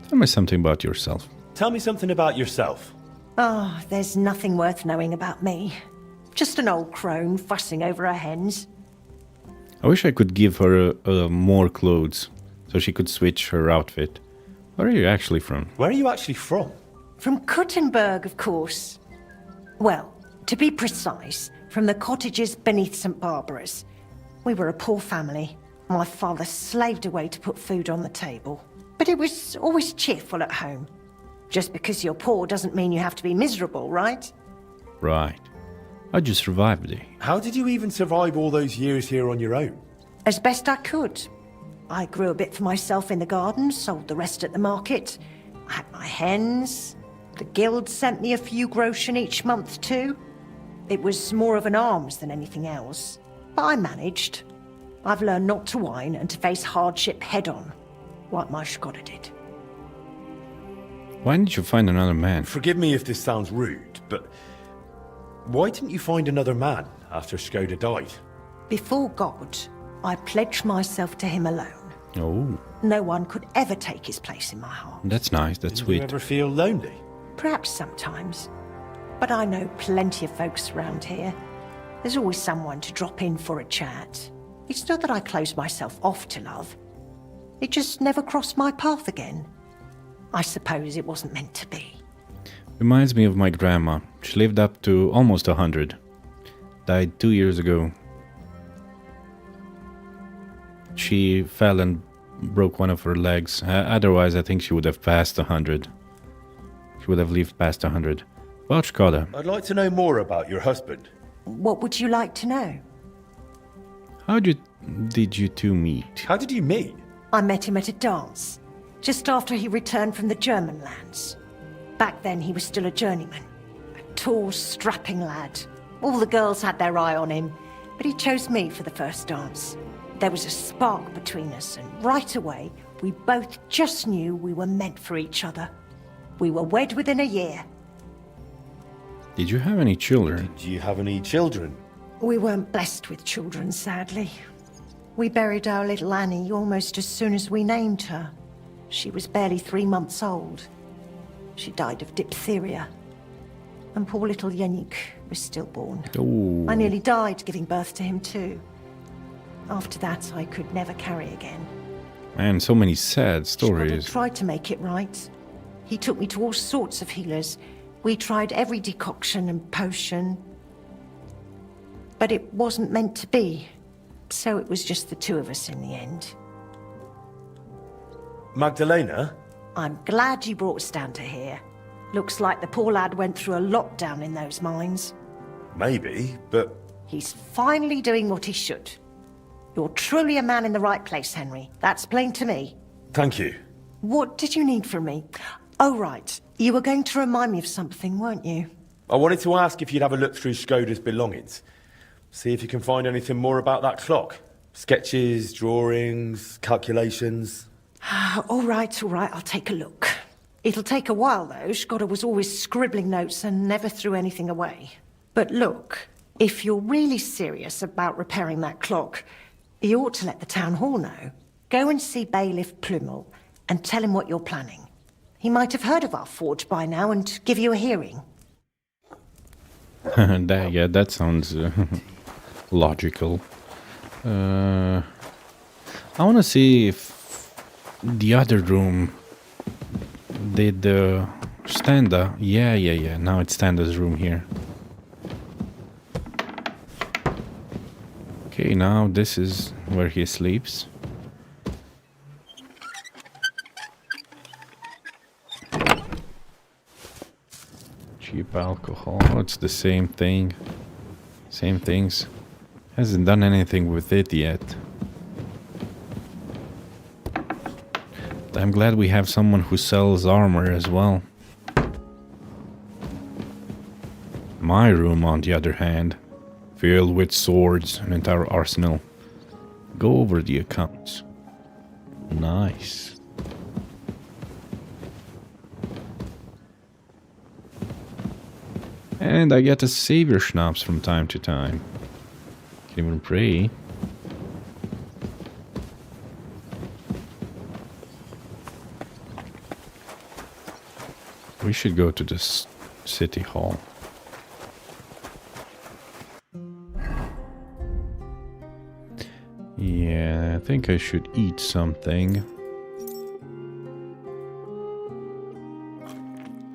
Tell me something about yourself. Tell me something about yourself. Oh, there's nothing worth knowing about me. Just an old crone fussing over her hens. I wish I could give her more clothes, so she could switch her outfit. Where are you actually from? Where are you actually from? From Kuttenberg, of course. Well, to be precise, from the cottages beneath St. Barbara's. We were a poor family. My father slaved away to put food on the table. But it was always cheerful at home. Just because you're poor doesn't mean you have to be miserable, right? Right. How'd you survive the day? How did you even survive all those years here on your own? As best I could. I grew a bit for myself in the garden, sold the rest at the market. I had my hens. The guild sent me a few groschen each month too. It was more of an alms than anything else. But I managed. I've learned not to whine and to face hardship head-on, like my Skoda did. Why didn't you find another man? Forgive me if this sounds rude, but why didn't you find another man after Skoda died? Before God, I pledged myself to him alone. Oh, No one could ever take his place in my heart. that's nice. That's Did you sweet. ever feel lonely? Perhaps sometimes. But I know plenty of folks around here. There's always someone to drop in for a chat. It's not that I closed myself off to love. It just never crossed my path again. I suppose it wasn't meant to be. Reminds me of my grandma. She lived up to almost 100. Died 2 years ago. She fell and broke one of her legs. Otherwise, I think she would have passed 100. She would have lived past 100. Well, Skoda, I'd like to know more about your husband. What would you like to know? how did you two meet? How did you meet? I met him at a dance, just after he returned from the German lands. Back then, he was still a journeyman. A tall, strapping lad. All the girls had their eye on him, but he chose me for the first dance. There was a spark between us, and right away, we both just knew we were meant for each other. We were wed within a year. Did you have any children? Do you have any children? We weren't blessed with children, sadly. We buried our little Annie almost as soon as we named her. She was barely 3 months old. She died of diphtheria. And poor little Yannick was stillborn. Oh, I nearly died giving birth to him too. After that, I could never carry again. man, so many sad Skoda stories. tried to make it right. He took me to all sorts of healers. We tried every decoction and potion. But it wasn't meant to be. So it was just the two of us in the end. Magdalena? I'm glad you brought us down to here. Looks like the poor lad went through a lot down in those mines. Maybe, but He's finally doing what he should. You're truly a man in the right place, Henry. That's plain to me. thank you. What did you need from me? Oh, right. You were going to remind me of something, weren't you? I wanted to ask if you'd have a look through Skoda's belongings. See if you can find anything more about that clock. Sketches, drawings, calculations. All right, I'll take a look. It'll take a while, though. Skoda was always scribbling notes and never threw anything away. But look, if you're really serious about repairing that clock, you ought to let the town hall know. Go and see Bailiff Plumel and tell him what you're planning. He might have heard of our forge by now and give you a hearing. Yeah, that sounds logical. I want to see if the other room did Standa. Yeah. Now it's Standa's room here. Okay, now this is where he sleeps. Cheap alcohol. Oh, it's the same thing. Same things. Hasn't done anything with it yet. I'm glad we have someone who sells armor as well. My room, on the other hand, filled with swords and entire arsenal. Go over the accounts. Nice. And I get a savior schnapps from time to time. Can even pray. we should go to this city hall. Yeah, I think I should eat something.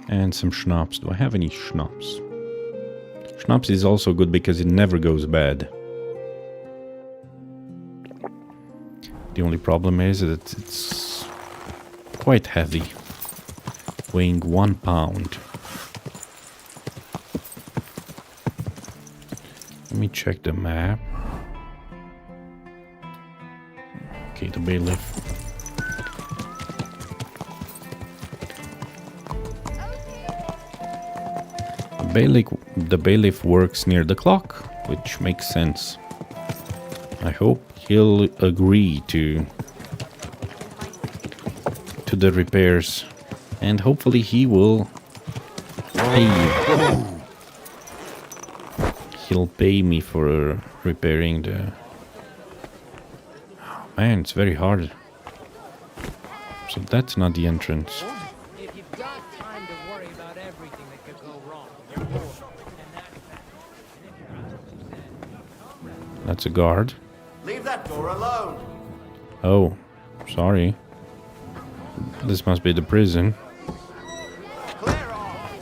And some schnapps. Do I have any schnapps? Schnapps is also good because it never goes bad. The only problem is that it's quite heavy, weighing 1 pound. Let me check the map. Okay, the bailiff. The bailiff works near the clock, which makes sense. I hope he'll agree to the repairs, and hopefully he will pay. He'll pay me for repairing the. Oh, man, it's very hard. So that's not the entrance. If you've got time to worry about everything that could go wrong, you're bored. That's a guard. Leave that door alone. Oh, sorry. This must be the prison. Clear off.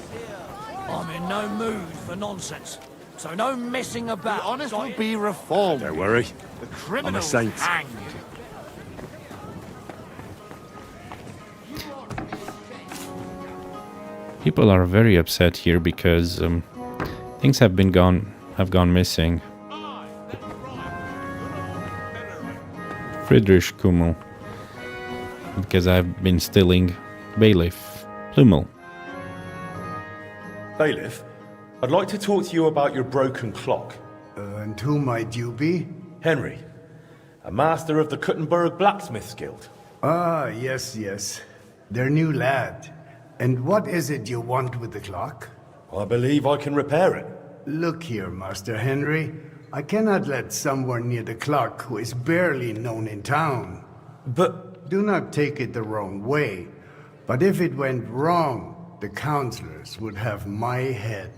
I'm in no mood for nonsense, so no messing about. The honest will be reformed. Don't worry. The criminals saint. hanged. People are very upset here because things have gone missing. Friedrich Kummel, because I've been stealing Bailiff Plummel. Bailiff, I'd like to talk to you about your broken clock. And who might you be? Henry, a master of the Kuttenberg Blacksmiths Guild. Ah, yes. Their new lad. And what is it you want with the clock? I believe I can repair it. Look here, Master Henry. I cannot let someone near the clock who is barely known in town. But Do not take it the wrong way. But if it went wrong, the counselors would have my head.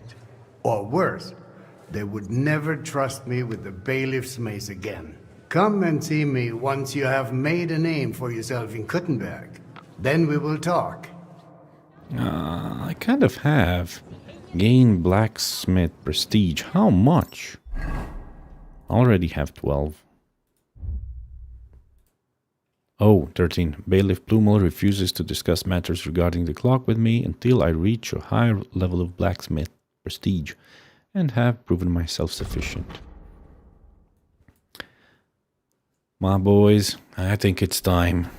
Or worse, they would never trust me with the bailiff's mace again. Come and see me once you have made a name for yourself in Kuttenberg. Then we will talk. I kind of have. Gain blacksmith prestige. How much? Already have 12. Oh, 13. Bailiff Plummel refuses to discuss matters regarding the clock with me until I reach a higher level of blacksmith prestige and have proven myself sufficient. My boys, I think it's time.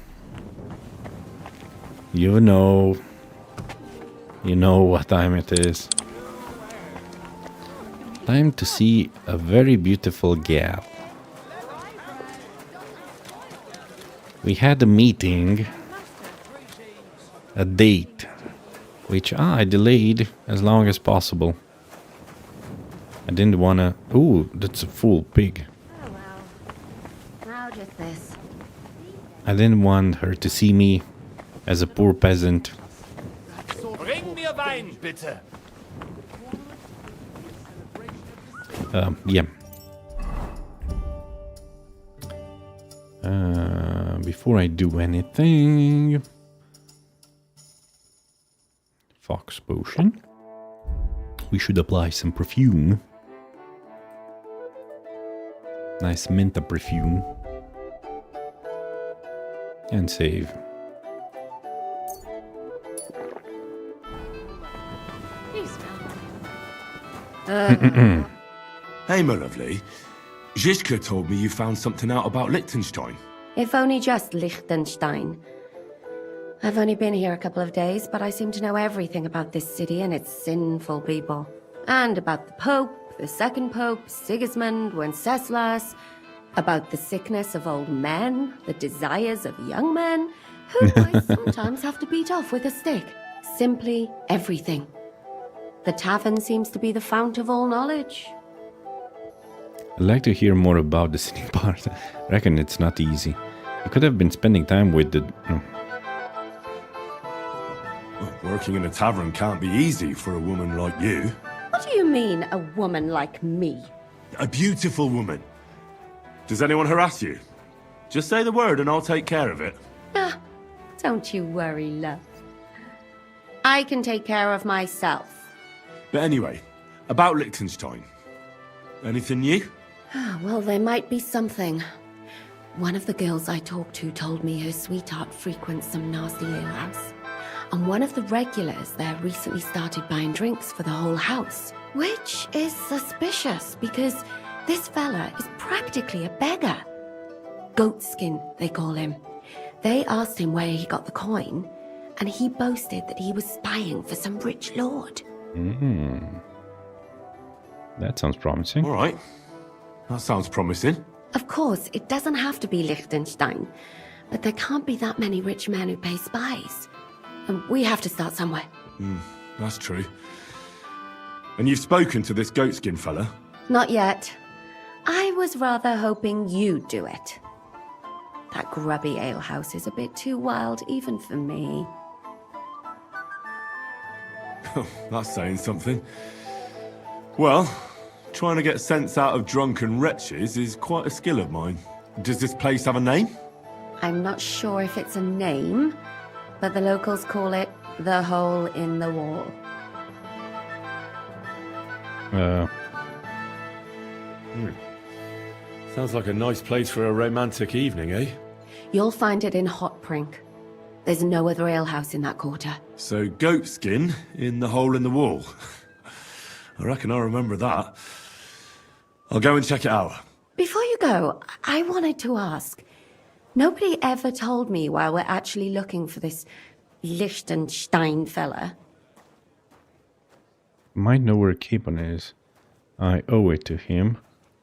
You know what time it is. Time to see a very beautiful gal. We had a meeting, a date, which I delayed as long as possible. I didn't wanna... Ooh, that's a full pig. Oh well. Now just this. I didn't want her to see me as a poor peasant. Bring mir Wein, bitte. Yeah. Before I do anything... Fox potion. We should apply some perfume. Nice Menta perfume. And save. Hey, my lovely. Zizka told me you found something out about Liechtenstein. If only just Liechtenstein. I've only been here a couple of days, but I seem to know everything about this city and its sinful people. And about the Pope, the second Pope, Sigismund, Wenceslas, about the sickness of old men, the desires of young men, who I sometimes have to beat off with a stick. Simply everything. The tavern seems to be the fount of all knowledge. I'd like to hear more about the city part. I reckon it's not easy. I could have been spending time with the... Working in a tavern can't be easy for a woman like you. What do you mean, a woman like me? A beautiful woman. Does anyone harass you? Just say the word and I'll take care of it. Ah, don't you worry, love. I can take care of myself. But anyway, about Liechtenstein. Anything new? Well, there might be something. One of the girls I talked to told me her sweetheart frequents some nasty alehouse. And one of the regulars there recently started buying drinks for the whole house. Which is suspicious, because this fella is practically a beggar. Goatskin, they call him. They asked him where he got the coin, and he boasted that he was spying for some rich lord. That sounds promising. All right. That sounds promising. Of course, it doesn't have to be Liechtenstein, but there can't be that many rich men who pay spies. And we have to start somewhere. That's true. And you've spoken to this goatskin fella? Not yet. I was rather hoping you'd do it. That grubby alehouse is a bit too wild even for me. That's saying something. Well, trying to get sense out of drunken wretches is quite a skill of mine. Does this place have a name? I'm not sure if it's a name, but the locals call it the Hole in the Wall. Sounds like a nice place for a romantic evening, eh? You'll find it in Hotprink. There's no other alehouse in that quarter. So goatskin in the hole in the wall. I reckon I remember that. I'll go and check it out. Before you go, I wanted to ask. Nobody ever told me why we're actually looking for this Liechtenstein fella. Might know where Capon is. I owe it to him.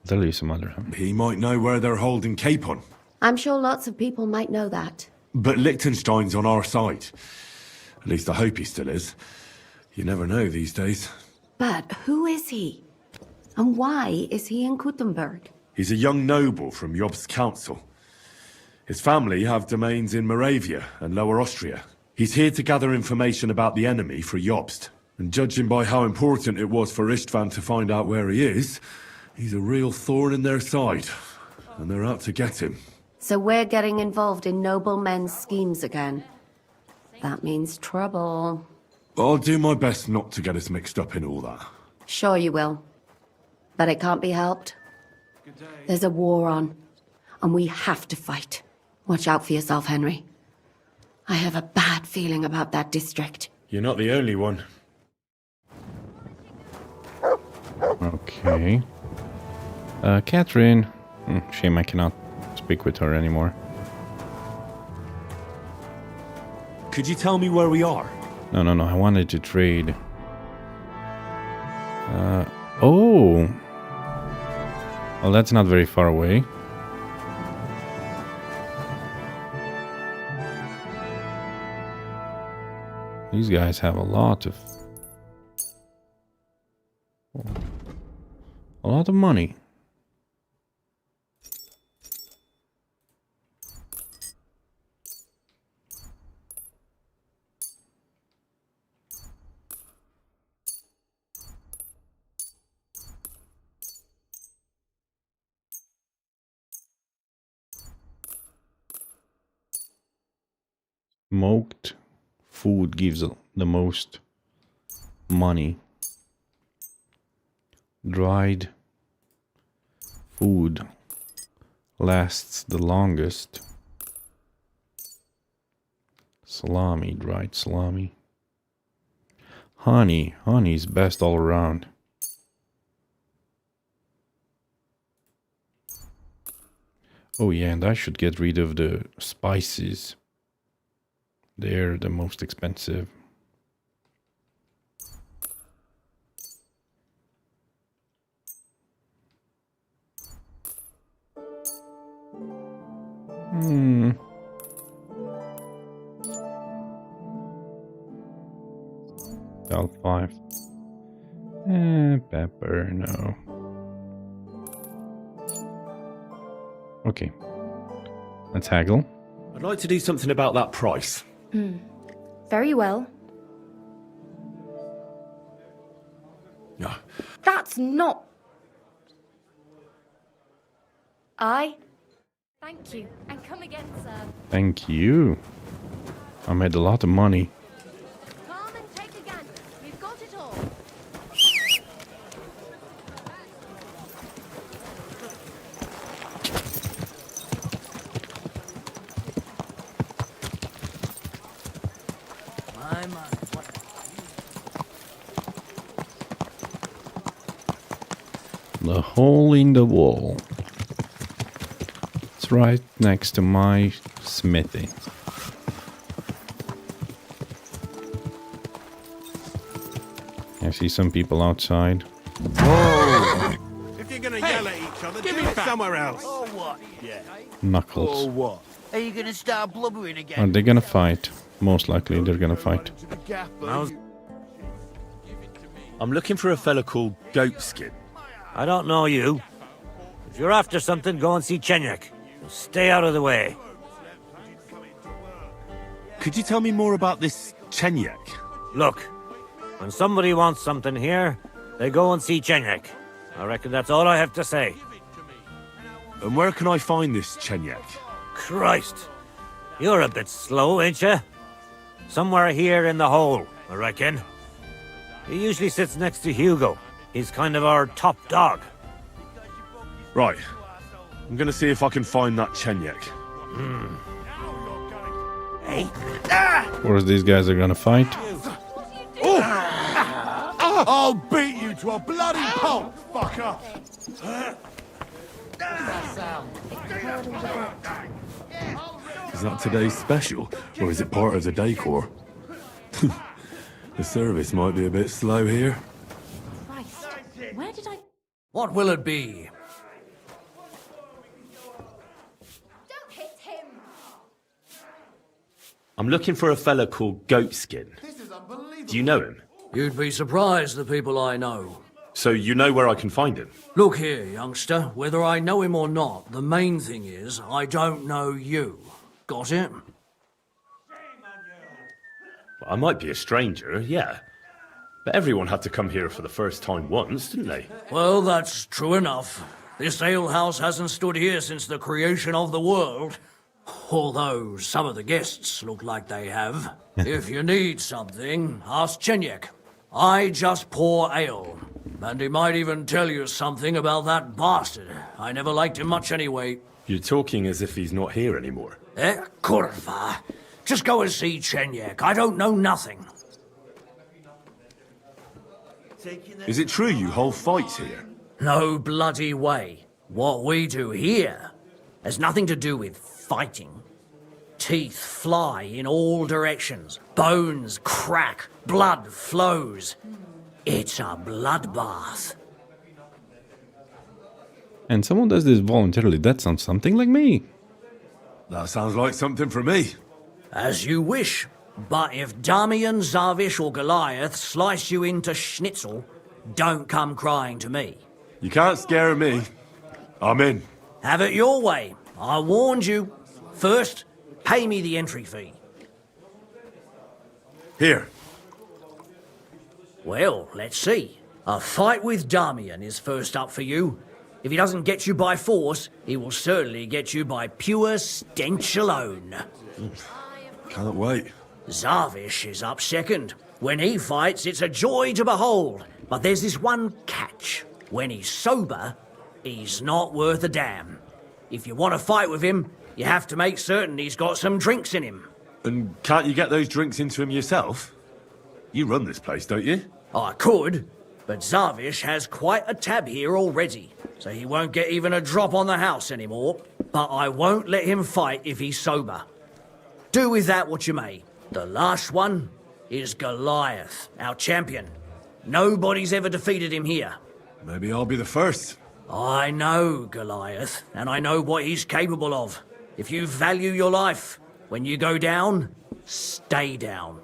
They'll leave some other time. He might know where they're holding Capon. I'm sure lots of people might know that. But Liechtenstein's on our side. At least I hope he still is. You never know these days. But who is he? And why is he in Kuttenberg? He's a young noble from Jobst's council. His family have domains in Moravia and Lower Austria. He's here to gather information about the enemy for Jobst. And judging by how important it was for Istvan to find out where he is, he's a real thorn in their side. And they're out to get him. So we're getting involved in noblemen's schemes again. That means trouble. I'll do my best not to get us mixed up in all that. Sure you will. But it can't be helped. There's a war on, and we have to fight. Watch out for yourself, Henry. I have a bad feeling about that district. You're not the only one. Okay. Catherine. Shame I cannot speak with her anymore. Could you tell me where we are? No. I wanted to trade. Oh. Well, that's not very far away. These guys have a lot of money. Smoked food gives the most money. Dried food lasts the longest. Salami, dried salami. Honey's best all around. Oh yeah, and I should get rid of the spices. They're the most expensive. Salt 5. Pepper, no. Okay. Let's haggle. I'd like to do something about that price. Very well. That's not... Thank you, and come again, sir. Thank you. I made a lot of money. Come and take a gander. We've got it all. My, what? The hole in the wall. It's right next to my smithy. I see some people outside. If you're gonna yell at each other, do it somewhere else. Oh, what? Yeah. Knuckles. what? Are you gonna start blubbering Are again? they gonna fight? Most likely they're gonna fight. I'm looking for a fella called Goatskin. I don't know you. If you're after something, go and see Chenyek. Stay out of the way. Could you tell me more about this Chenyek? Look, when somebody wants something here, they go and see Chenyek. I reckon that's all I have to say. And where can I find this Chenyek? Christ, you're a bit slow, ain't you? Somewhere here in the hole, I reckon. He usually sits next to Hugo. He's kind of our top dog. Right. I'm gonna see if I can find that Chenyek. Hey, Or these guys are gonna fight. I'll beat you to a bloody pulp, fucker! Is that today's special, or is it part of the decor? The service might be a bit slow here. Christ, where did I... what will it be? Don't hit him! I'm looking for a fella called Goatskin. Do you know him? You'd be surprised the people I know. So you know where I can find him? Look here, youngster, whether I know him or not, the main thing is I don't know you. Got it? Well, I might be a stranger, yeah. But everyone had to come here for the first time once, didn't they? Well, that's true enough. This alehouse hasn't stood here since the creation of the world. Although some of the guests look like they have. If you need something, ask Chenyek. I just pour ale. And he might even tell you something about that bastard. I never liked him much anyway. You're talking as if he's not here anymore. Kurva. Just go and see Chenyek. I don't know nothing. Is it true you hold fights here? No bloody way. What we do here has nothing to do with fighting. Teeth fly in all directions. Bones crack. Blood flows. It's a bloodbath. And someone does this voluntarily. That sounds something like me. That sounds like something for me. As you wish. But if Damian, Zavish or Goliath slice you into schnitzel, don't come crying to me. You can't scare me. I'm in. Have it your way. I warned you. First, pay me the entry fee. Here. Well, let's see. A fight with Damian is first up for you. If he doesn't get you by force, he will certainly get you by pure stench alone. Can't wait. Zavish is up second. When he fights, it's a joy to behold. But there's this one catch. When he's sober, he's not worth a damn. If you want to fight with him, you have to make certain he's got some drinks in him. And can't you get those drinks into him yourself? You run this place, don't you? I could, but Zavish has quite a tab here already, so he won't get even a drop on the house anymore. But I won't let him fight if he's sober. Do with that what you may. The last one is Goliath, our champion. Nobody's ever defeated him here. Maybe I'll be the first. I know Goliath, and I know what he's capable of. If you value your life, when you go down, stay down.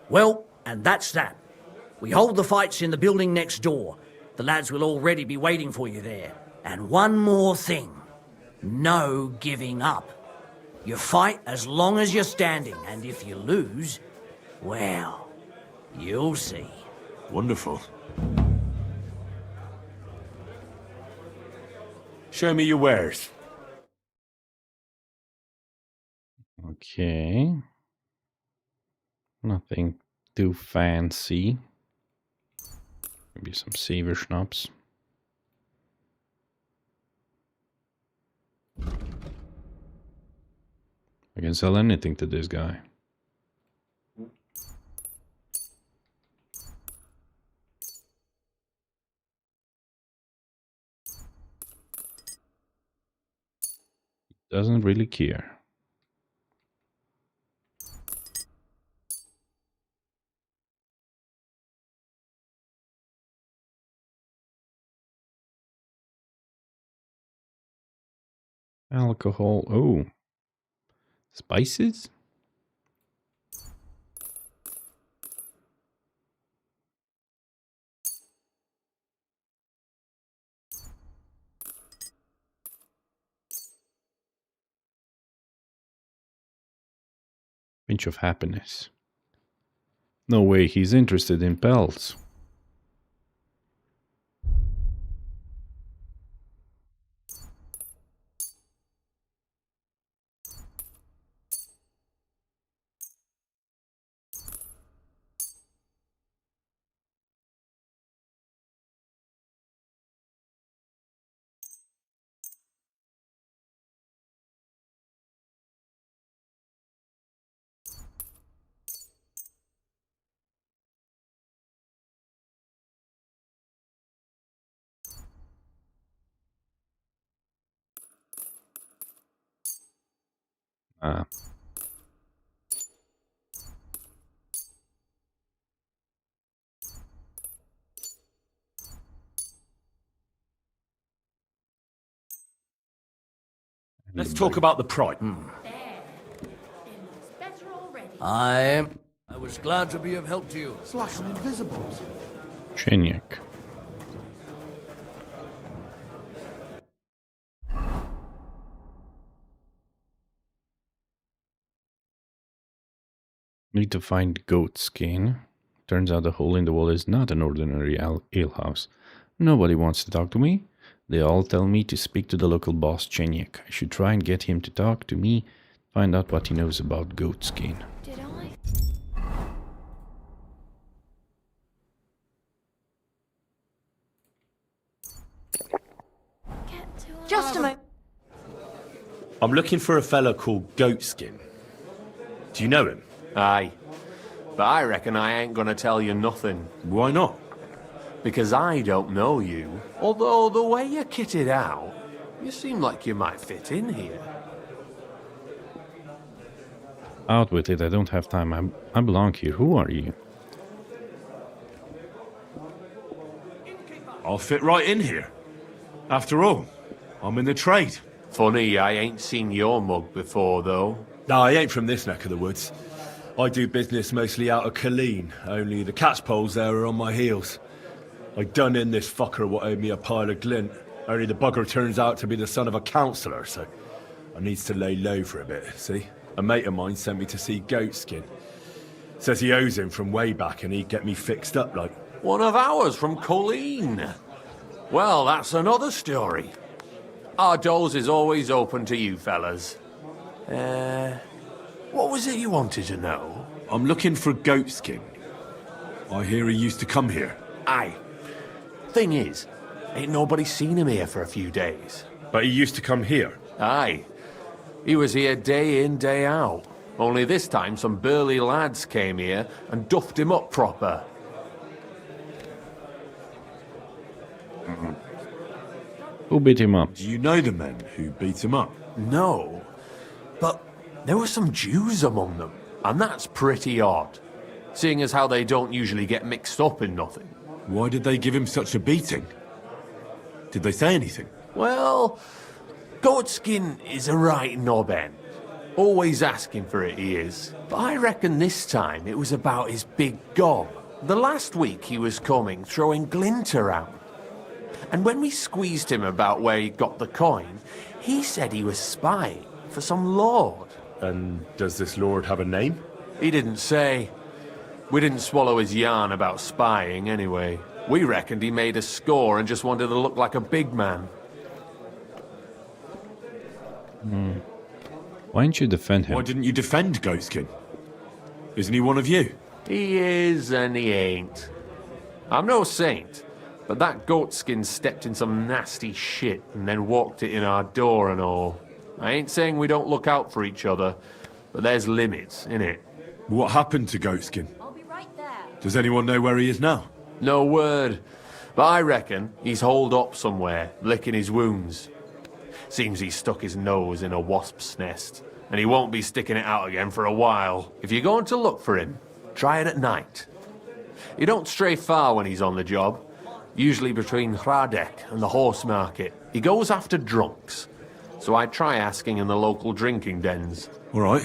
Well, and that's that. We hold the fights in the building next door. The lads will already be waiting for you there. And one more thing. No giving up. You fight as long as you're standing, and if you lose, well, you'll see. Wonderful. Show me your wares. Okay. Nothing too fancy. Maybe some saver schnapps. I can sell anything to this guy. Doesn't really care. Alcohol. Oh. Spices? Pinch of happiness. No way he's interested in pelts. Ah. Let's talk about the price. I was glad to be of help to you. It's like I'm invisible. Cheniak. Need to find goat skin. Turns out the hole in the wall is not an ordinary alehouse. Nobody wants to talk to me. They all tell me to speak to the local boss, Cheniak. I should try and get him to talk to me, find out what he knows about goat skin. Did I? Just a moment. I'm looking for a fella called Goatskin. Do you know him? Aye. But I reckon I ain't gonna tell you nothing. Why not? Because I don't know you. Although the way you're kitted out, you seem like you might fit in here. Out with it, I don't have time. I belong here. Who are you? I'll fit right in here. After all, I'm in the trade. Funny, I ain't seen your mug before, though. No, I ain't from this neck of the woods. I do business mostly out of Colleen, only the catchpoles there are on my heels. I done in this fucker what owed me a pile of glint, only the bugger turns out to be the son of a councillor, so I needs to lay low for a bit, see? A mate of mine sent me to see Goatskin. Says he owes him from way back and he'd get me fixed up like... One of ours from Colleen. Well, that's another story. Our doors is always open to you fellas. What was it you wanted to know? I'm looking for Goatskin. I hear he used to come here. Aye. Thing is, ain't nobody seen him here for a few days. But he used to come here. Aye. He was here day in, day out. Only this time some burly lads came here and duffed him up proper. Who beat him up? Do you know the men who beat him up? No. But there were some Jews among them, and that's pretty odd. Seeing as how they don't usually get mixed up in nothing. Why did they give him such a beating? Did they say anything? Well, Goatskin is a right knob end. Always asking for it, he is. But I reckon this time it was about his big gob. The last week he was coming, throwing glint around. And when we squeezed him about where he got the coin, he said he was spying for some lord. And does this lord have a name? He didn't say. We didn't swallow his yarn about spying anyway. We reckoned he made a score and just wanted to look like a big man. Why didn't you defend him? Why didn't you defend Goatskin? Isn't he one of you? He is and he ain't. I'm no saint, but that Goatskin stepped in some nasty shit and then walked it in our door and all. I ain't saying we don't look out for each other, but there's limits, innit? What happened to Goatskin? I'll be right there. Does anyone know where he is now? No word, but I reckon he's holed up somewhere, licking his wounds. Seems he stuck his nose in a wasp's nest, and he won't be sticking it out again for a while. If you're going to look for him, try it at night. He don't stray far when he's on the job, usually between Hradec and the horse market. He goes after drunks, so I try asking in the local drinking dens. All right.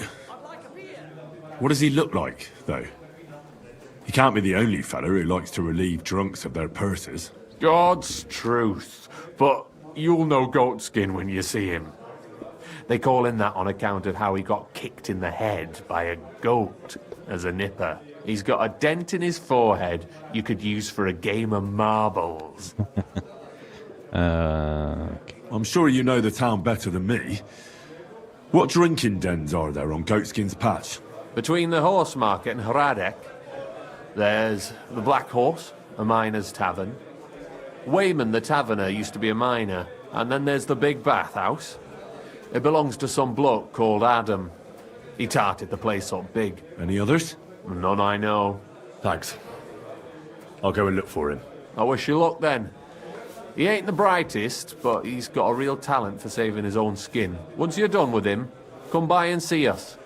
What does he look like, though? He can't be the only fella who likes to relieve drunks of their purses. God's truth, but you'll know Goatskin when you see him. They call him that on account of how he got kicked in the head by a goat as a nipper. He's got a dent in his forehead you could use for a game of marbles. Okay. I'm sure you know the town better than me. What drinking dens are there on Goatskin's patch? Between the horse market and Hradec, there's the Black Horse, a miner's tavern. Wayman the taverner used to be a miner, and then there's the Big Bathhouse. It belongs to some bloke called Adam. He tarted the place up big. Any others? None I know. Thanks. I'll go and look for him. I wish you luck then. He ain't the brightest, but he's got a real talent for saving his own skin. Once you're done with him, come by and see us.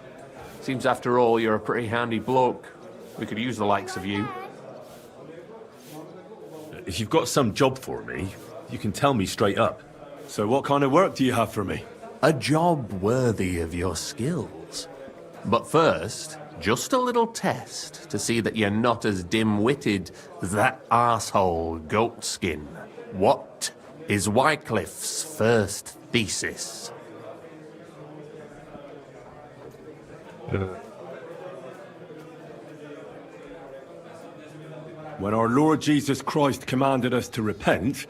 Seems after all you're a pretty handy bloke. We could use the likes of you. If you've got some job for me, you can tell me straight up. So what kind of work do you have for me? A job worthy of your skills. But first, just a little test to see that you're not as dim-witted as that arsehole Goatskin. What is Wycliffe's first thesis? When our Lord Jesus Christ commanded us to repent,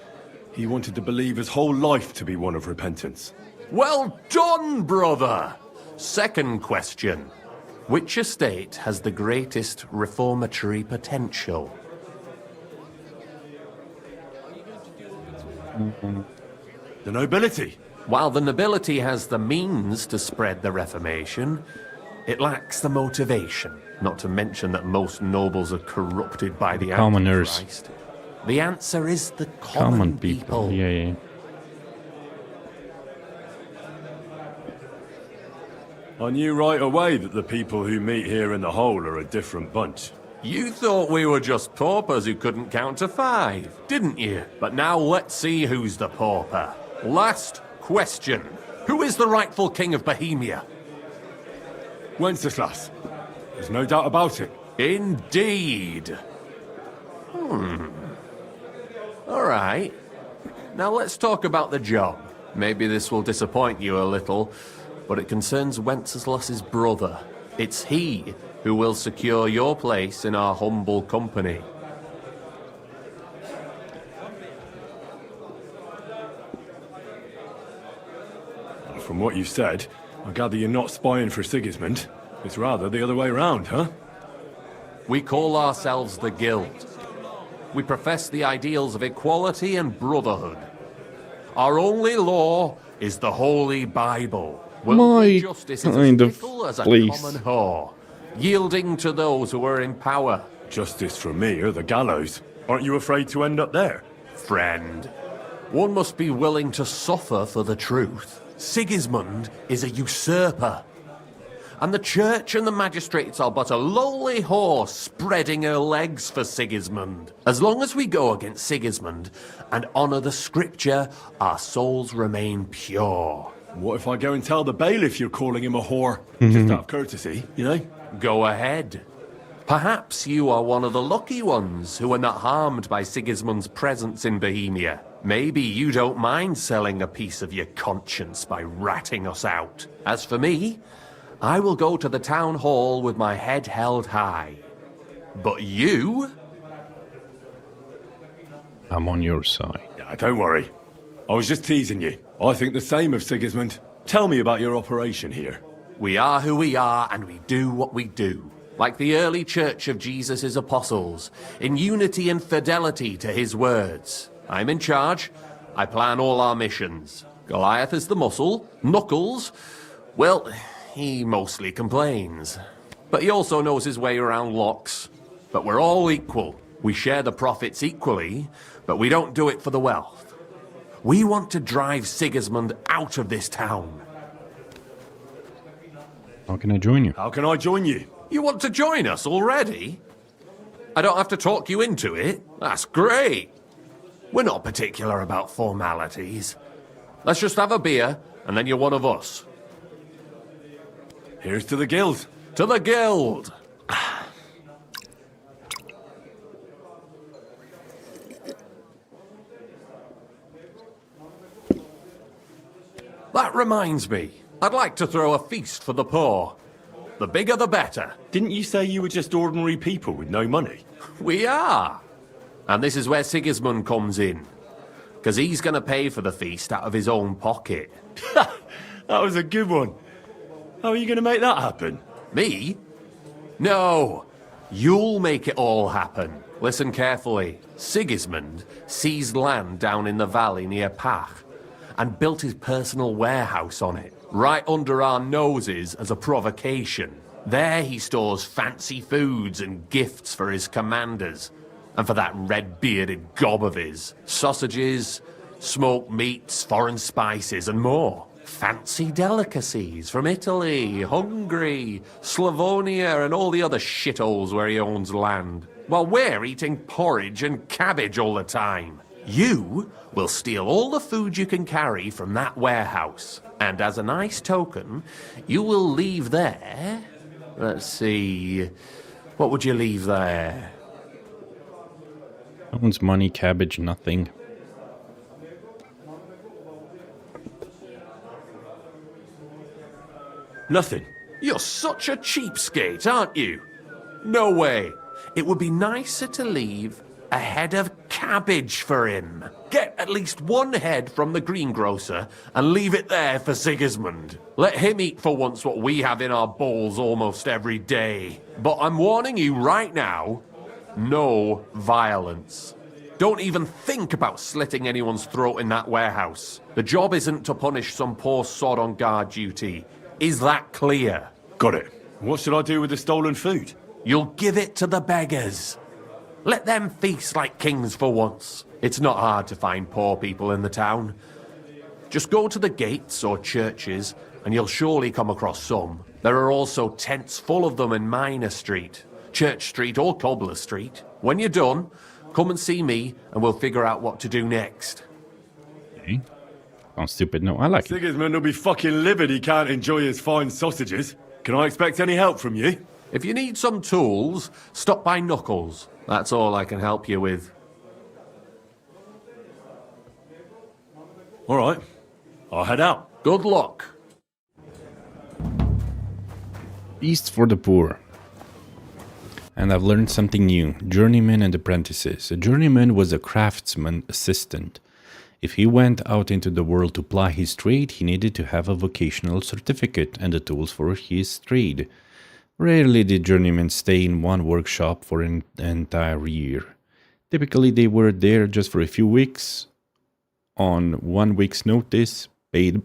he wanted to believe his whole life to be one of repentance. Well done, brother! Second question. Which estate has the greatest reformatory potential? The nobility. While the nobility has the means to spread the Reformation, it lacks the motivation, not to mention that most nobles are corrupted by the commoners. Antichrist. The answer is the Common people. Yeah. I knew right away that the people who meet here in the hole are a different bunch. You thought we were just paupers who couldn't count to 5, didn't you? But now let's see who's the pauper. Last question. Who is the rightful king of Bohemia? Wenceslas. There's no doubt about it. Indeed. All right. Now let's talk about the job. Maybe this will disappoint you a little, but it concerns Wenceslas's brother. It's he who will secure your place in our humble company. From what you said, I gather you're not spying for Sigismund. It's rather the other way around, huh? We call ourselves the Guild. We profess the ideals of equality and brotherhood. Our only law is the Holy Bible. My justice is kind as of fickle as a place. common whore, yielding to those who are in power. Justice for me or the gallows. Aren't you afraid to end up there? Friend, one must be willing to suffer for the truth. Sigismund is a usurper. And the church and the magistrates are but a lowly horse spreading her legs for Sigismund. As long as we go against Sigismund and honour the scripture, our souls remain pure. What if I go and tell the bailiff you're calling him a whore? Just out of courtesy, you know? Go ahead. Perhaps you are one of the lucky ones who are not harmed by Sigismund's presence in Bohemia. Maybe you don't mind selling a piece of your conscience by ratting us out. As for me, I will go to the town hall with my head held high. But you? I'm on your side. Yeah, don't worry. I was just teasing you. I think the same of Sigismund. Tell me about your operation here. We are who we are, and we do what we do. Like the early church of Jesus' apostles, in unity and fidelity to his words. I'm in charge. I plan all our missions. Goliath is the muscle. Knuckles, well, he mostly complains. But he also knows his way around locks. But we're all equal. We share the profits equally, but we don't do it for the wealth. We want to drive Sigismund out of this town. How can I join you? How can I join you? You want to join us already? I don't have to talk you into it. That's great. We're not particular about formalities. Let's just have a beer, and then you're one of us. Here's to the guild. To the guild! That reminds me. I'd like to throw a feast for the poor. The bigger the better. Didn't you say you were just ordinary people with no money? We are. And this is where Sigismund comes in. Because he's going to pay for the feast out of his own pocket. That was a good one. How are you going to make that happen? Me? No. You'll make it all happen. Listen carefully. Sigismund seized land down in the valley near Pach and built his personal warehouse on it, right under our noses as a provocation. There he stores fancy foods and gifts for his commanders, and for that red-bearded gob of his. Sausages, smoked meats, foreign spices, and more. Fancy delicacies from Italy, Hungary, Slavonia, and all the other shitholes where he owns land. While we're eating porridge and cabbage all the time. You will steal all the food you can carry from that warehouse. And as a nice token, you will leave there... Let's see... What would you leave there? Owns money, cabbage, nothing. Nothing. You're such a cheapskate, aren't you? No way. It would be nicer to leave a head of cabbage for him. Get at least one head from the greengrocer and leave it there for Sigismund. Let him eat for once what we have in our bowls almost every day. But I'm warning you right now, no violence. Don't even think about slitting anyone's throat in that warehouse. The job isn't to punish some poor sod on guard duty. Is that clear? Got it. What should I do with the stolen food? You'll give it to the beggars. Let them feast like kings for once. It's not hard to find poor people in the town. Just go to the gates or churches, and you'll surely come across some. There are also tents full of them in Minor Street, Church Street or Cobbler Street. When you're done, come and see me, and we'll figure out what to do next. Okay. Sounds stupid. No, I like it. Sigismund will be fucking livid he can't enjoy his fine sausages. Can I expect any help from you? If you need some tools, stop by Knuckles. That's all I can help you with. All right. I'll head out. Good luck. Feast for the poor. And I've learned something new. Journeymen and apprentices. A journeyman was a craftsman assistant. If he went out into the world to ply his trade, he needed to have a vocational certificate and the tools for his trade. Rarely did journeymen stay in one workshop for an entire year. Typically, they were there just for a few weeks, on 1 week's notice, paid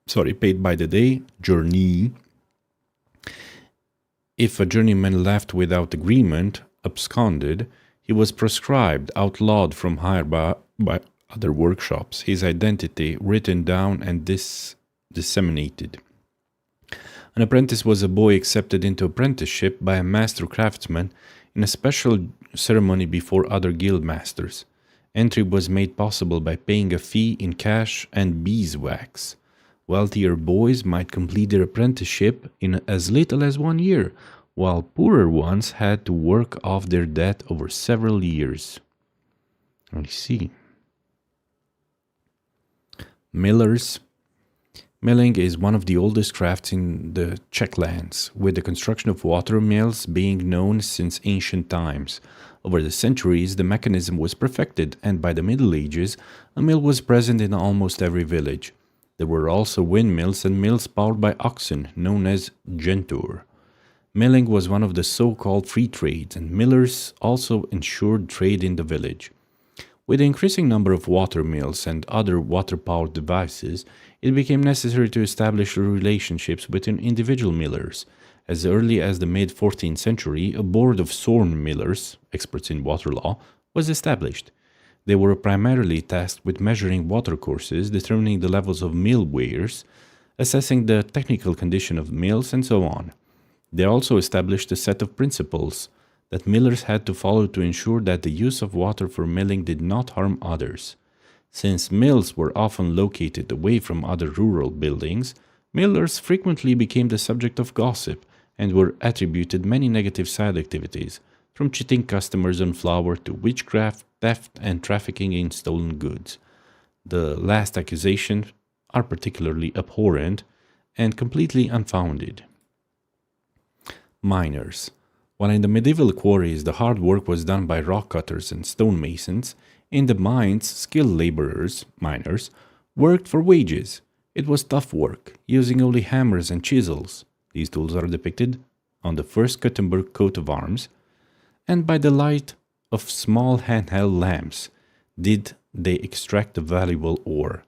by the day, journey. If a journeyman left without agreement, absconded, he was proscribed, outlawed from hire by other workshops, his identity written down and disseminated. An apprentice was a boy accepted into apprenticeship by a master craftsman in a special ceremony before other guild masters. Entry was made possible by paying a fee in cash and beeswax. Wealthier boys might complete their apprenticeship in as little as 1 year, while poorer ones had to work off their debt over several years. I see. Millers. Milling is one of the oldest crafts in the Czech lands, with the construction of water mills being known since ancient times. Over the centuries, the mechanism was perfected, and by the Middle Ages, a mill was present in almost every village. There were also windmills and mills powered by oxen, known as gentur. Milling was one of the so-called free trades, and millers also ensured trade in the village. With the increasing number of water mills and other water-powered devices, it became necessary to establish relationships between individual millers. As early as the mid-14th century, a board of sworn millers, experts in water law, was established. They were primarily tasked with measuring water courses, determining the levels of mill weirs, assessing the technical condition of mills, and so on. They also established a set of principles that millers had to follow to ensure that the use of water for milling did not harm others. Since mills were often located away from other rural buildings, millers frequently became the subject of gossip and were attributed many negative side activities, from cheating customers on flour to witchcraft, theft, and trafficking in stolen goods. The last accusations are particularly abhorrent and completely unfounded. Miners. While in the medieval quarries the hard work was done by rock cutters and stonemasons, in the mines skilled laborers, miners, worked for wages. It was tough work, using only hammers and chisels. These tools are depicted on the first Gutenberg coat of arms, and by the light of small handheld lamps did they extract the valuable ore.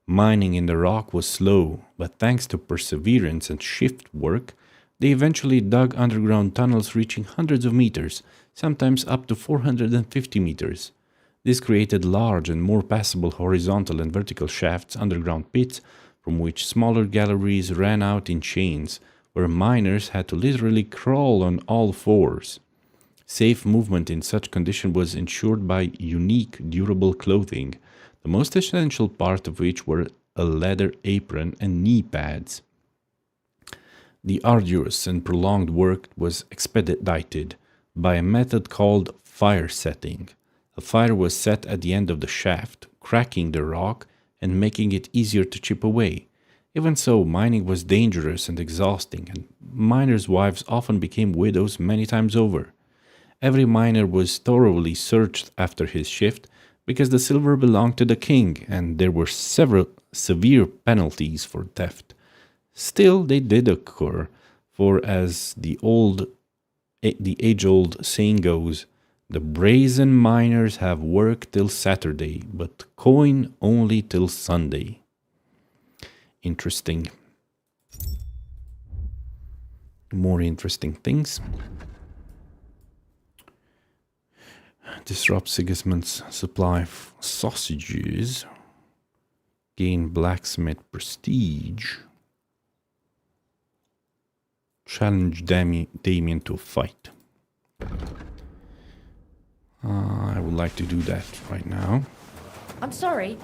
Mining in the rock was slow, but thanks to perseverance and shift work, they eventually dug underground tunnels reaching hundreds of meters, sometimes up to 450 meters. This created large and more passable horizontal and vertical shafts, underground pits, from which smaller galleries ran out in chains, where miners had to literally crawl on all fours. Safe movement in such condition was ensured by unique, durable clothing, the most essential part of which were a leather apron and knee pads. The arduous and prolonged work was expedited by a method called fire setting. A fire was set at the end of the shaft, cracking the rock and making it easier to chip away. Even so, mining was dangerous and exhausting, and miners' wives often became widows many times over. Every miner was thoroughly searched after his shift, because the silver belonged to the king, and there were several severe penalties for theft. Still, they did occur, for as the age-old saying goes, the brazen miners have work till Saturday, but coin only till Sunday. Interesting. More interesting things. Disrupt Sigismund's supply of sausages. Gain blacksmith prestige. Challenge Damien to a fight. I would like to do that right now. I'm sorry.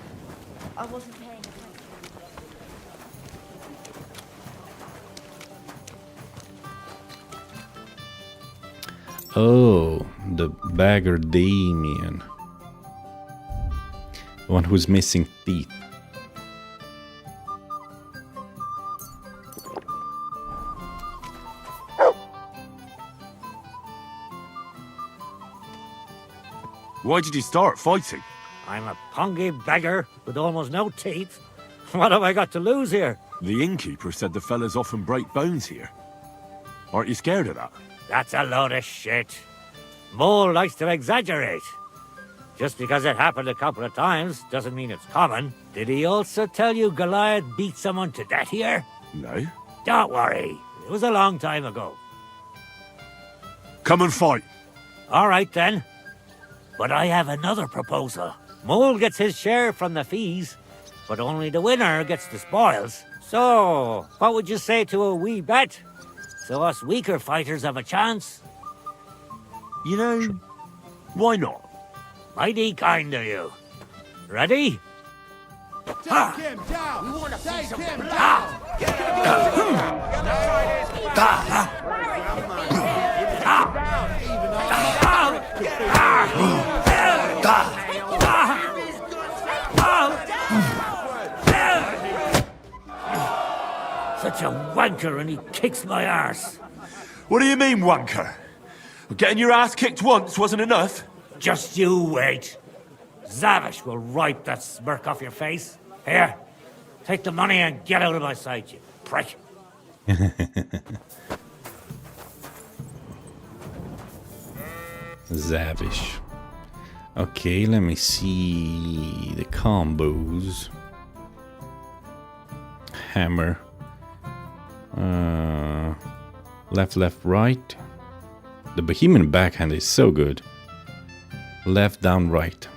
I wasn't paying attention. Oh, the beggar Damien. The one who's missing teeth. Why did you start fighting? I'm a pongy beggar with almost no teeth. What have I got to lose here? The innkeeper said the fellas often break bones here. Aren't you scared of that? That's a load of shit. Mole likes to exaggerate. Just because it happened a couple of times doesn't mean it's common. Did he also tell you Goliath beat someone to death here? No. Don't worry. It was a long time ago. Come and fight. All right, then. But I have another proposal. Mole gets his share from the fees, but only the winner gets the spoils. So, what would you say to a wee bet? So us weaker fighters have a chance? You know, why not? Mighty kind of you. Ready? Take him down! Take him down! such a wanker and he kicks my arse. What do you mean, wanker? Getting your ass kicked once wasn't enough? Just you wait. Zavish will wipe that smirk off your face. Here, take the money and get out of my sight, you prick. Zavish. Okay, let me see the combos. Hammer. Left, left, right. The Bohemian backhand is so good. Left, down, right.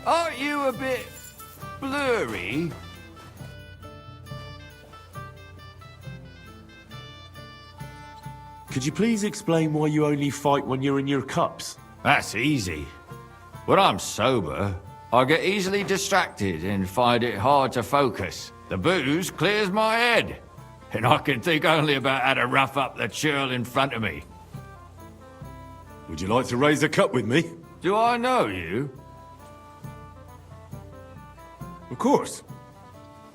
Aren't you a bit blurry? Could you please explain why you only fight when you're in your cups? That's easy. When I'm sober, I get easily distracted and find it hard to focus. The booze clears my head, and I can think only about how to rough up the churl in front of me. Would you like to raise a cup with me? Do I know you? Of course.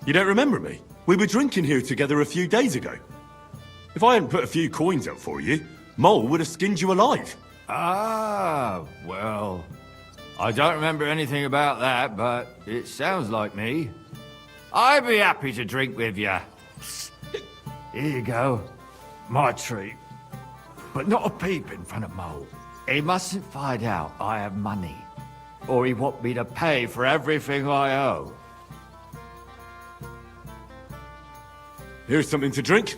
You don't remember me? We were drinking here together a few days ago. If I hadn't put a few coins up for you, Mole would have skinned you alive. Ah, well, I don't remember anything about that, but it sounds like me. I'd be happy to drink with you. Here you go. My treat. But not a peep in front of Mole. He mustn't find out I have money, or he want me to pay for everything I owe. Here's something to drink.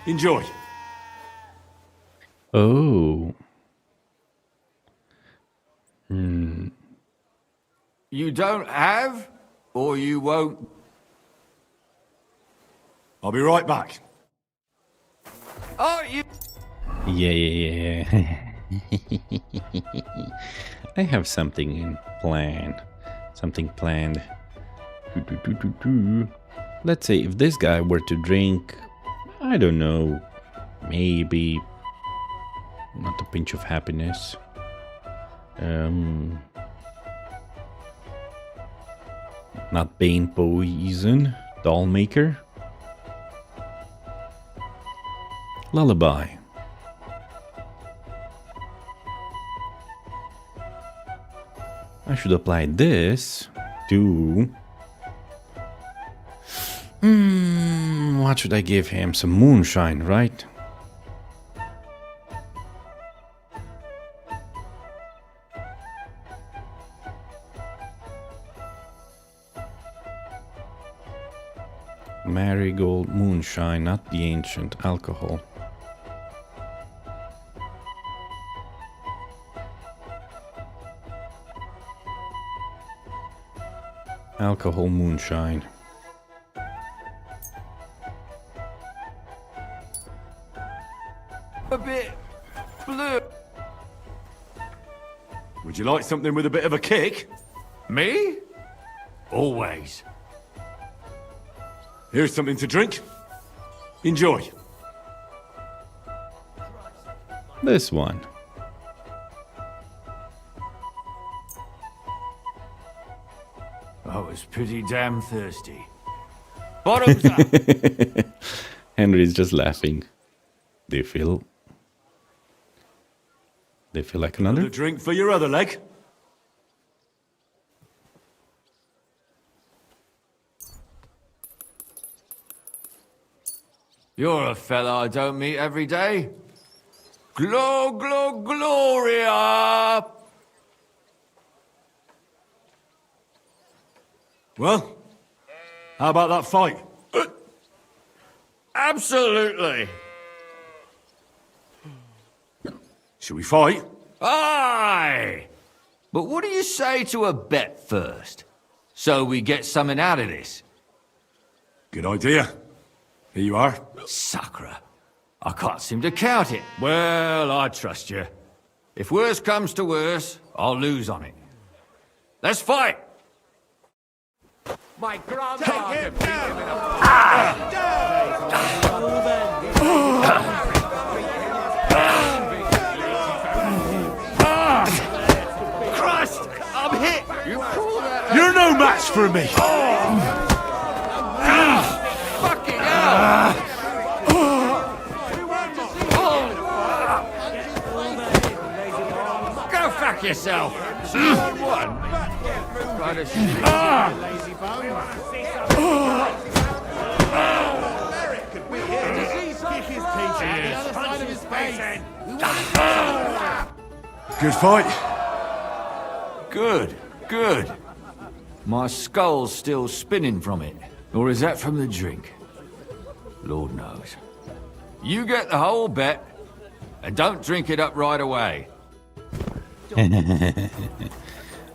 Enjoy. Oh. You don't have, or you won't? I'll be right back. Oh, you... Yeah. I have something in plan. Something planned. Let's say if this guy were to drink, I don't know, maybe not a pinch of happiness. Not Bane Poison, Dollmaker. Lullaby. I should apply this to... what should I give him? Some moonshine, right? Marigold moonshine, not the ancient alcohol. Alcohol moonshine. A bit blue. Would you like something with a bit of a kick? Me? Always. Here's something to drink. Enjoy. This one. I was pretty damn thirsty. Bottoms up! Henry's just laughing. Do you feel like another? Another drink for your other leg. You're a fella I don't meet every day. Gloria! Well, how about that fight? Absolutely. Shall we fight? Aye! But what do you say to a bet first? So we get something out of this. Good idea. Here you are. Sacre. I can't seem to count it. Well, I trust you. If worse comes to worse, I'll lose on it. Let's fight! My grandfather beat him in a... Christ! I'm hit! You're no match for me! Check yourself. 2-on-1. Try to sneak. Good fight. Good, good. My skull's still spinning from it. Or is that from the drink? Lord knows. You get the whole bet, and don't drink it up right away.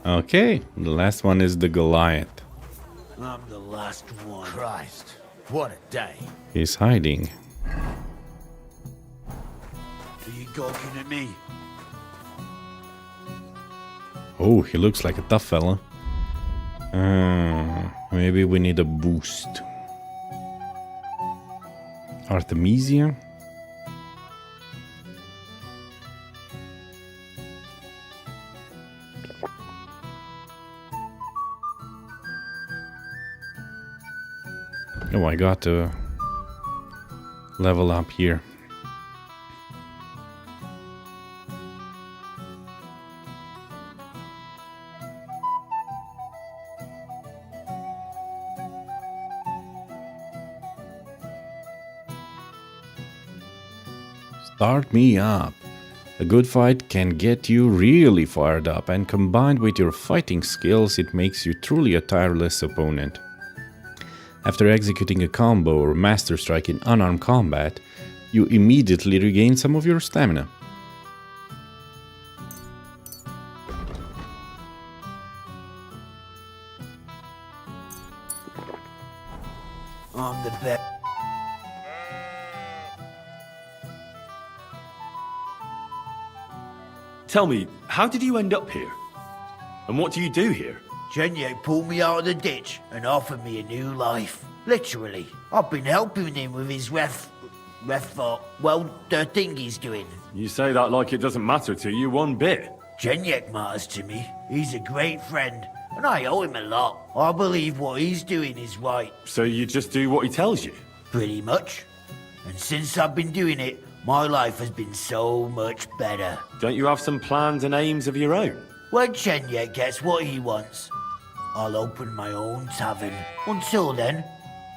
Okay, the last one is the Goliath. I'm the last one. Christ, what a day. He's hiding. Are you gawking at me? Oh, he looks like a tough fella. Maybe we need a boost. Artemisia? Oh, I got to level up here. Start me up. A good fight can get you really fired up, and combined with your fighting skills, it makes you truly a tireless opponent. After executing a combo or master strike in unarmed combat, you immediately regain some of your stamina. I'm the best. Tell me, how did you end up here? And what do you do here? Chenyek pulled me out of the ditch and offered me a new life. Literally. I've been helping him with his the thing he's doing. You say that like it doesn't matter to you one bit. Chenyek matters to me. He's a great friend, and I owe him a lot. I believe what he's doing is right. So you just do what he tells you? Pretty much. And since I've been doing it, my life has been so much better. Don't you have some plans and aims of your own? When Chenyek gets what he wants, I'll open my own tavern. Until then,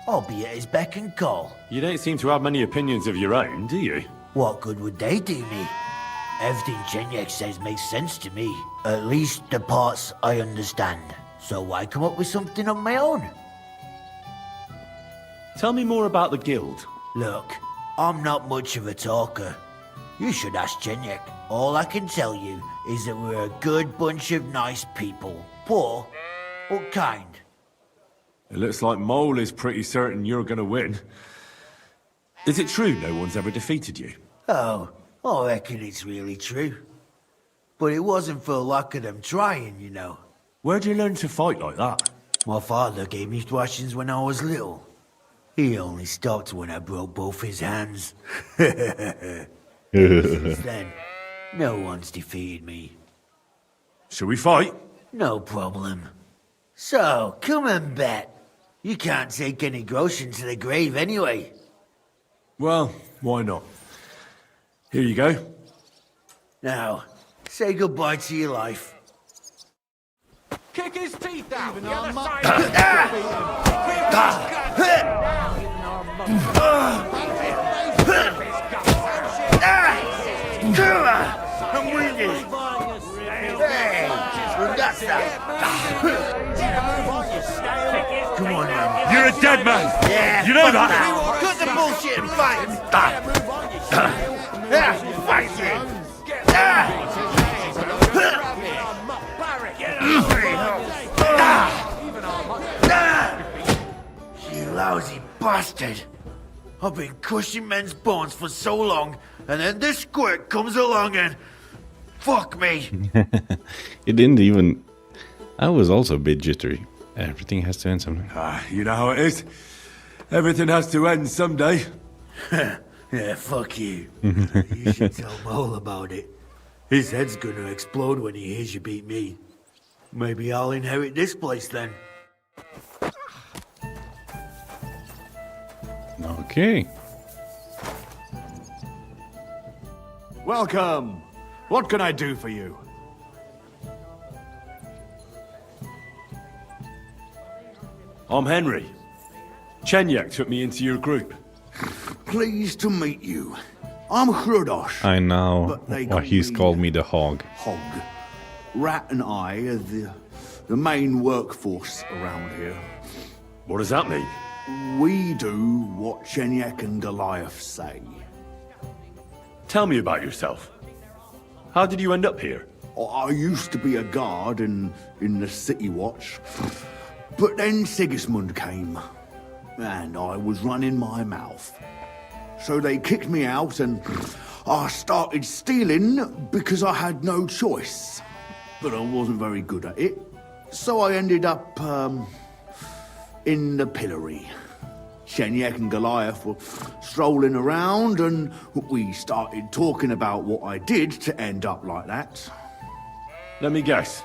I'll be at his beck and call. You don't seem to have many opinions of your own, do you? What good would they do me? Everything Chenyek says makes sense to me. At least the parts I understand. So why come up with something of my own? Tell me more about the guild. Look, I'm not much of a talker. You should ask Chenyek. All I can tell you is that we're a good bunch of nice people. Poor, but kind. It looks like Mole is pretty certain you're gonna win. Is it true no one's ever defeated you? Oh, I reckon it's really true. But it wasn't for lack of them trying, you know. Where'd you learn to fight like that? My father gave me thrashings when I was little. He only stopped when I broke both his hands. Since then, no one's defeated me. Shall we fight? No problem. So, come and bet. You can't take any groschen to the grave anyway. Well, why not? Here you go. Now, say goodbye to your life. Kick his teeth out! The other I'm wounded. Hey, that's that. Come on, man. You're a dead man! Yeah, You know fuck that? Cut the bullshit and fight. Fight it. You lousy bastard. I've been crushing men's bones for so long, and then this squirt comes along and... Fuck me. It didn't even... I was also a bit jittery. Everything has to end someday. You know how it is. Everything has to end someday. Yeah, fuck you. You should tell Mole about it. His head's gonna explode when he hears you beat me. Maybe I'll inherit this place then. Okay. Welcome. What can I do for you? I'm Henry. Chenyek took me into your group. Pleased to meet you. I'm Hrudosh. I know but they why he's called me the Hog. Hog. Rat and I are the main workforce around here. What does that mean? We do what Chenyek and Goliath say. Tell me about yourself. How did you end up here? I used to be a guard in the City Watch, but then Sigismund came, and I was running my mouth. So they kicked me out, and I started stealing because I had no choice. But I wasn't very good at it, so I ended up in the pillory. Chenyek and Goliath were strolling around, and we started talking about what I did to end up like that. Let me guess.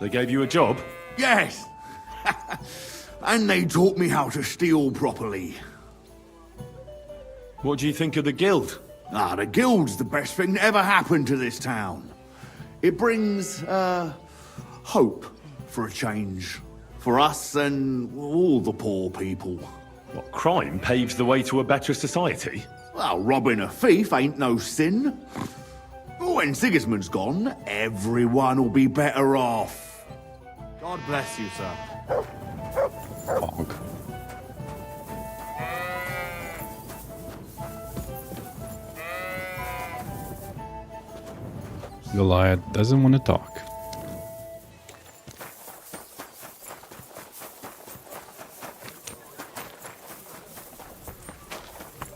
They gave you a job? Yes! And they taught me how to steal properly. What do you think of the guild? The guild's the best thing that ever happened to this town. It brings, hope for a change. For us and all the poor people. What, crime paves the way to a better society? Well, robbing a thief ain't no sin. When Sigismund's gone, everyone will be better off. God bless you, sir. Hog. Goliath doesn't want to talk.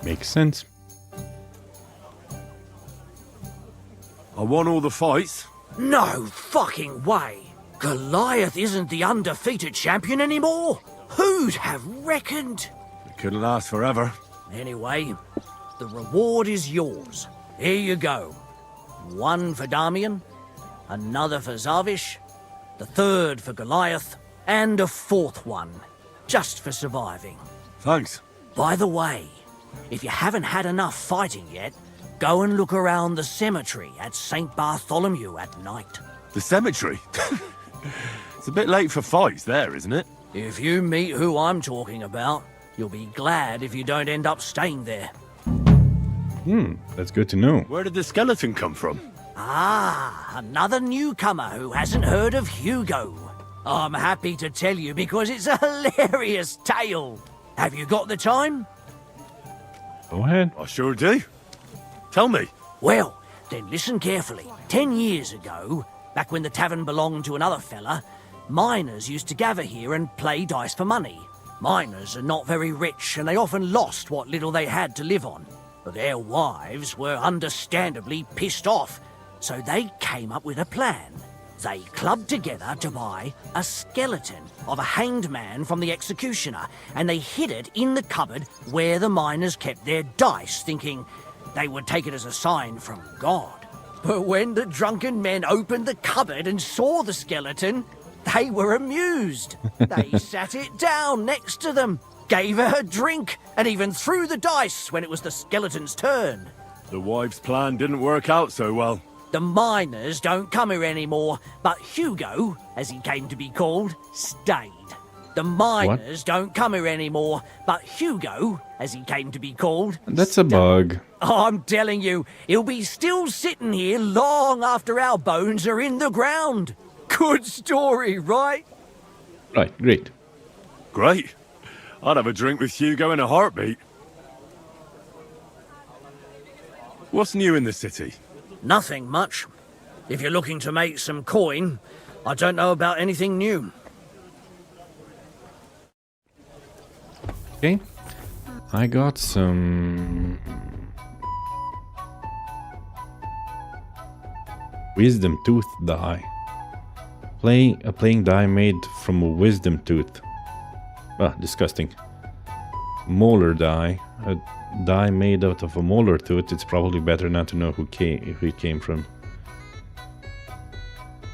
Makes sense. I won all the fights. No fucking way! Goliath isn't the undefeated champion anymore? Who'd have reckoned? It couldn't last forever. Anyway, the reward is yours. Here you go. One for Damian, another for Zavish, the third for Goliath, and a fourth one, just for surviving. Thanks. By the way, if you haven't had enough fighting yet, go and look around the cemetery at St. Bartholomew at night. The cemetery? It's a bit late for fights there, isn't it? If you meet who I'm talking about, you'll be glad if you don't end up staying there. That's good to know. Where did the skeleton come from? Ah, another newcomer who hasn't heard of Hugo. I'm happy to tell you because it's a hilarious tale. Have you got the time? Go ahead. I sure do. Tell me. Well, then listen carefully. 10 years ago, back when the tavern belonged to another fella, miners used to gather here and play dice for money. Miners are not very rich and they often lost what little they had to live on. But their wives were understandably pissed off, so they came up with a plan. They clubbed together to buy a skeleton of a hanged man from the executioner, and they hid it in the cupboard where the miners kept their dice, thinking they would take it as a sign from God. But when the drunken men opened the cupboard and saw the skeleton, they were amused. They sat it down next to them, gave her a drink, and even threw the dice when it was the skeleton's turn. The wife's plan didn't work out so well. The miners don't come here anymore, but Hugo, as he came to be called, stayed. The miners don't come here anymore, but Hugo, as he came to be called, That's a bug. I'm telling you, he'll be still sitting here long after our bones are in the ground. Good story, right? Right, great. Great. I'd have a drink with Hugo in a heartbeat. What's new in the city? Nothing much. If you're looking to make some coin, I don't know about anything new. Okay. I got some wisdom tooth die. A playing die made from a wisdom tooth. Ah, disgusting. Molar die. A die made out of a molar tooth. It's probably better not to know who it came from.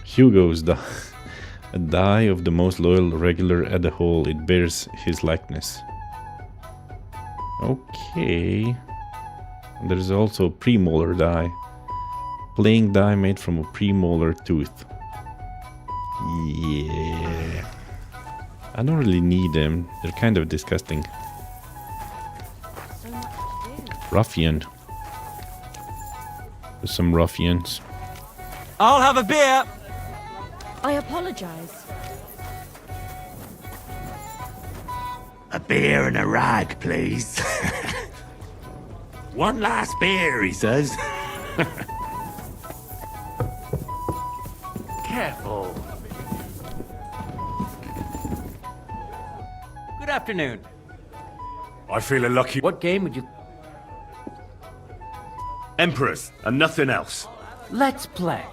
Hugo's die. A die of the most loyal regular at the whole. It bears his likeness. Okay. There's also a premolar die. Playing die made from a premolar tooth. Yeah. I don't really need them. They're kind of disgusting. Ruffian. There's some ruffians. I'll have a beer. I apologize. A beer and a rag, please. One last beer, he says. Careful. Good afternoon. I feel lucky. What game would you... Emperors, and nothing else. Let's play.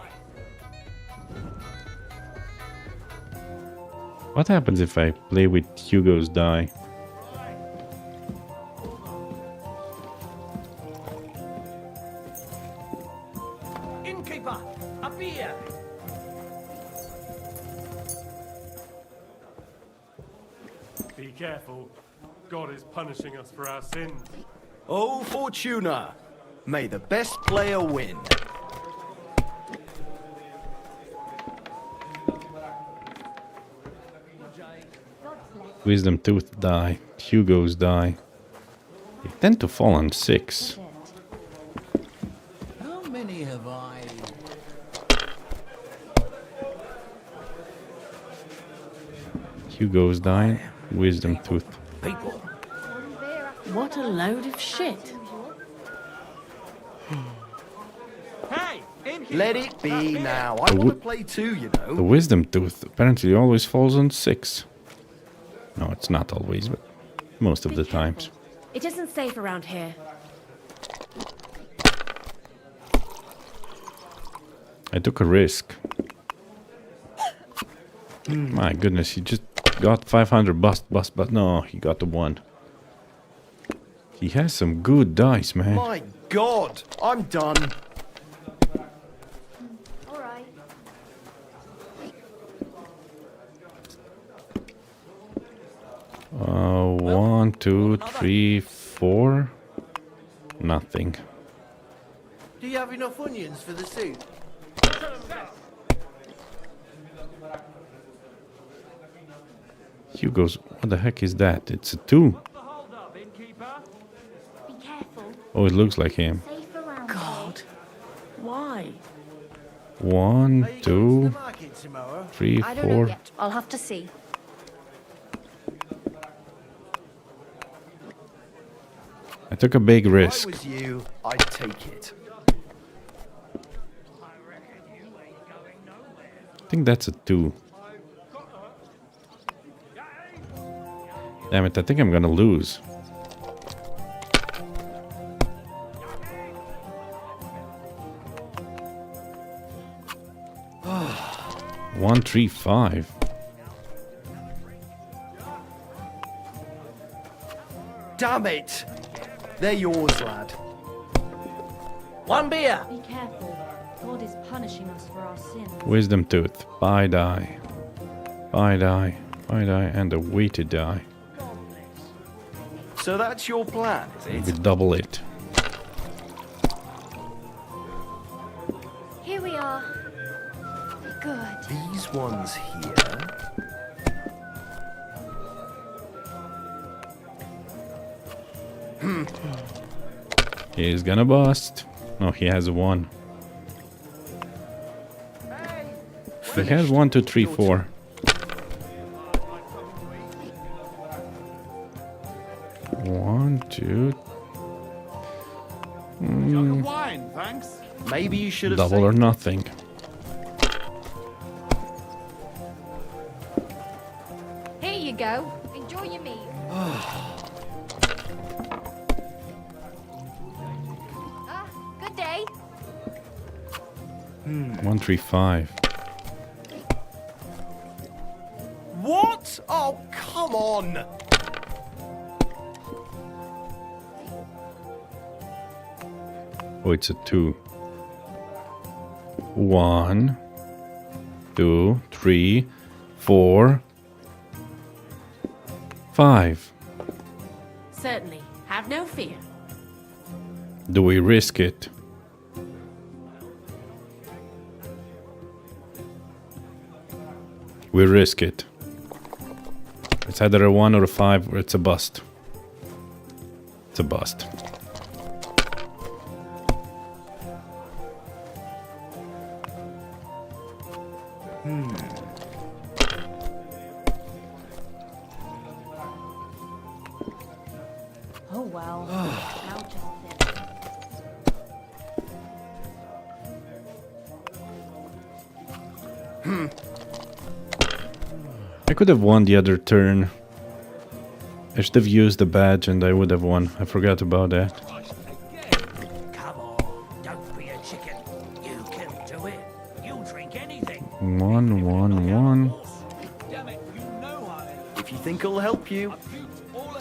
What happens if I play with Hugo's die? Innkeeper, a beer. Be careful. God is punishing us for our sins. Oh, Fortuna! May the best player win. Wisdom tooth die. Hugo's die. They tend to fall on 6. How many have I? Hugo's die. Wisdom tooth. People. What a load of shit. Let it be now. I want to play too, you know. The wisdom tooth apparently always falls on 6. No, it's not always, but most of the times. It isn't safe around here. I took a risk. My goodness, he just got 500 bust. No, he got the 1. He has some good dice, man. My God, I'm done. All right. 1, 2, 3, 4. Nothing. Do you have enough onions for the soup? Hugo's. What the heck is that? It's a 2. Be careful. Oh, it looks like him. Safe around. God. Why? 1, 2, 3, I don't know 4. yet. I'll have to see. I took a big If risk. I was you, I'd take it. I think that's a 2. Damn it, I think I'm gonna lose. One, 3, 5. Damn it! They're yours, lad. One beer. Be careful. God is punishing us for our sins. Wisdom tooth. Buy die. Buy die. Buy die and a weighted die. So that's your plan, is We it? double it. Here we are. Good. These ones here. He's gonna bust. No, he has a 1. He has 1, 2, 3, 4. One, 2. Wine, thanks. Maybe you should have Double or saved nothing. Here you go. Enjoy your meal. Good day. 1, 3, 5. What? Oh, come on! Oh, it's a 2. 1, 2, 3, 4, 5. Certainly. Have no fear. Do we risk it? We risk it. It's either a 1 or a 5 or it's a bust. It's a bust. Oh well. Now just I could have won the other turn. I should have used the badge and I would have won. I forgot about that. Come on, don't be a chicken. You can do it. You drink anything. 1, 1, 1. If you think it'll help you,